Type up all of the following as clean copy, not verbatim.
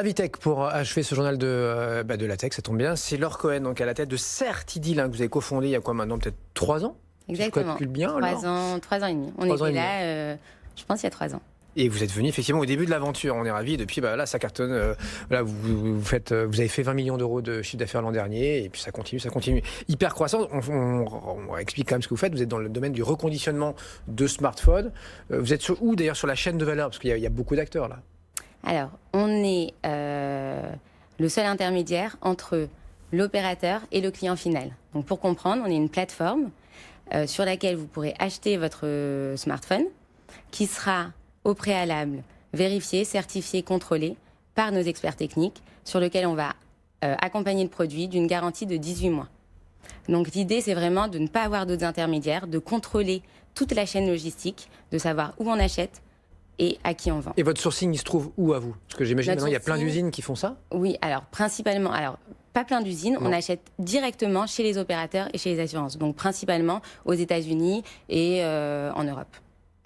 Invitech pour achever ce journal de la tech, ça tombe bien. C'est Laure Cohen, donc à la tête de Certidil, que vous avez cofondé il y a quoi maintenant, peut-être 3 ans? Exactement. Je calcule bien, 3 ans et demi. On était là, je pense, il y a 3 ans. Et vous êtes venu effectivement au début de l'aventure. On est ravis. Depuis, là, ça cartonne. Là, vous avez fait 20 millions d'euros de chiffre d'affaires l'an dernier. Et puis ça continue. Hyper croissant. On explique quand même ce que vous faites. Vous êtes dans le domaine du reconditionnement de smartphones. Vous êtes où d'ailleurs sur la chaîne de valeur? Parce qu'il y a beaucoup d'acteurs là. Alors, on est le seul intermédiaire entre l'opérateur et le client final. Donc, pour comprendre, on est une plateforme sur laquelle vous pourrez acheter votre smartphone qui sera au préalable vérifié, certifié, contrôlé par nos experts techniques sur lequel on va accompagner le produit d'une garantie de 18 mois. Donc, l'idée, c'est vraiment de ne pas avoir d'autres intermédiaires, de contrôler toute la chaîne logistique, de savoir où on achète et à qui on vend. Et votre sourcing, il se trouve où à vous? Parce que j'imagine maintenant, il y a plein d'usines qui font ça. Oui, alors principalement, pas plein d'usines, on achète directement chez les opérateurs et chez les assurances. Donc principalement aux États-Unis et en Europe.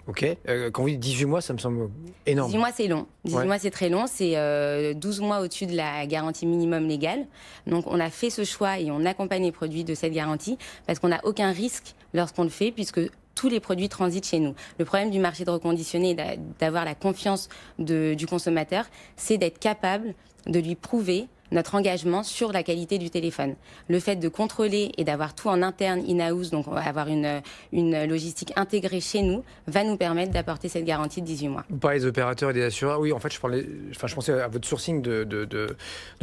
Ok. Quand vous dites 18 mois, ça me semble énorme. 18 mois, c'est long. 18 mois, c'est très long. C'est 12 mois au-dessus de la garantie minimum légale. Donc, on a fait ce choix et on accompagne les produits de cette garantie parce qu'on n'a aucun risque lorsqu'on le fait puisque tous les produits transitent chez nous. Le problème du marché de reconditionné, d'avoir la confiance du consommateur, c'est d'être capable de lui prouver notre engagement sur la qualité du téléphone. Le fait de contrôler et d'avoir tout en interne, in-house, donc on va avoir une logistique intégrée chez nous, va nous permettre d'apporter cette garantie de 18 mois. Vous parlez des opérateurs et des assureurs. Oui, en fait, je pensais à votre sourcing de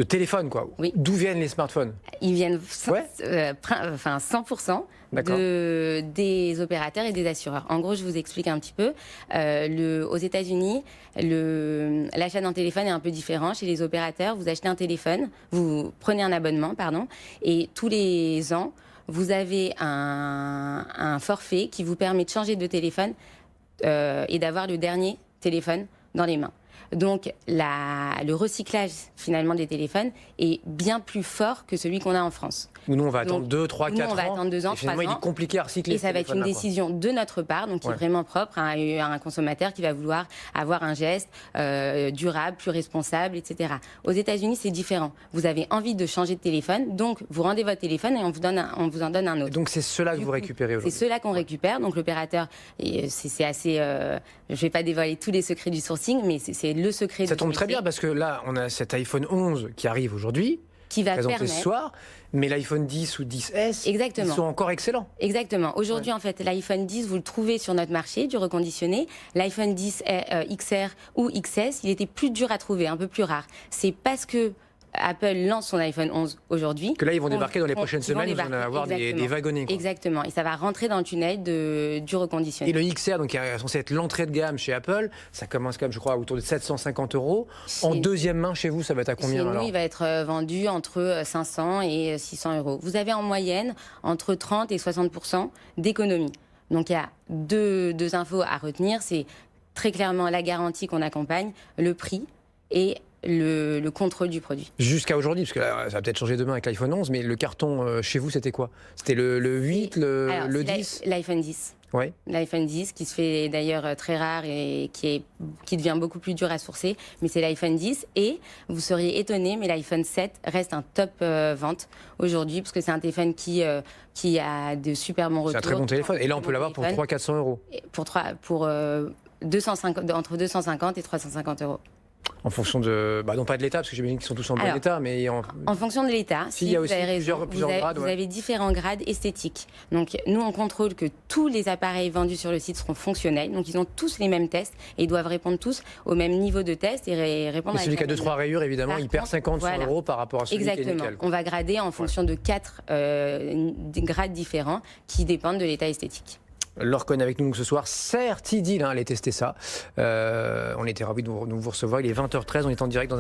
téléphone, quoi. Oui. D'où viennent les smartphones? Ils viennent 100% des opérateurs et des assureurs. En gros, je vous explique un petit peu. Aux États-Unis, l'achat d'un téléphone est un peu différent. Chez les opérateurs, vous achetez un téléphone, vous prenez un abonnement, et tous les ans, vous avez un forfait qui vous permet de changer de téléphone et d'avoir le dernier téléphone dans les mains. Donc, le recyclage, finalement, des téléphones est bien plus fort que celui qu'on a en France. Nous, on va attendre 2, 3, 4 ans. On va attendre 2 ans, 3 ans. Il est compliqué à recycler. Et ça va être une décision de notre part, donc qui est vraiment propre à un consommateur qui va vouloir avoir un geste durable, plus responsable, etc. Aux États-Unis, c'est différent. Vous avez envie de changer de téléphone, donc vous rendez votre téléphone et on vous en donne un autre. Et donc, c'est cela que vous récupérez aujourd'hui? C'est cela qu'on récupère. Donc, l'opérateur, c'est assez... je ne vais pas dévoiler tous les secrets du sourcing, mais c'est le secret. Ça tombe très bien parce que là, on a cet iPhone 11 qui arrive aujourd'hui, qui va présenté ce soir, mais l'iPhone 10 ou 10S, ils sont encore excellents. Exactement. Aujourd'hui, en fait, l'iPhone 10, vous le trouvez sur notre marché du reconditionné. L'iPhone 10 XR ou XS, il était plus dur à trouver, un peu plus rare. C'est parce que Apple lance son iPhone 11 aujourd'hui. Que là, ils vont débarquer dans les prochaines semaines, vous allez avoir des wagonnets. Quoi. Exactement, et ça va rentrer dans le tunnel du reconditionné. Et le XR, donc, qui est censé être l'entrée de gamme chez Apple, ça commence quand même, je crois, autour de 750 €. En deuxième main, chez vous, ça va être à combien? Chez nous, il va être vendu entre 500 et 600 €. Vous avez en moyenne entre 30 et 60% d'économie. Donc il y a deux infos à retenir, c'est très clairement la garantie qu'on accompagne, le prix et le contrôle du produit. Jusqu'à aujourd'hui, parce que là, ça va peut-être changer demain avec l'iPhone 11, mais le carton chez vous, c'était quoi? C'était le 8, le 10? L'iPhone 10. Oui. L'iPhone 10, qui se fait d'ailleurs très rare et qui devient beaucoup plus dur à sourcer, mais c'est l'iPhone 10. Et vous seriez étonné, mais l'iPhone 7 reste un top vente aujourd'hui, parce que c'est un téléphone qui a de super bons retours. C'est un très bon téléphone. Et là, on peut l'avoir pour 300-400 €. Pour entre 250 et 350 €. En fonction de... non pas de l'État, parce que j'imagine qu'ils sont tous en bon état, mais... En fonction de l'État, il y a aussi plusieurs grades. Vous avez différents grades esthétiques. Donc, nous, on contrôle que tous les appareils vendus sur le site seront fonctionnels. Donc, ils ont tous les mêmes tests et ils doivent répondre tous au même niveau de test et répondre à... celui qui a 2-3 rayures, évidemment, il perd 50-100 € par rapport à celui qui est nickel. On va grader en fonction de 4 grades différents qui dépendent de l'état esthétique. Laure Cohen avec nous ce soir, Certidil, allez tester ça. On était ravis de vous recevoir, il est 20h13, on est en direct dans un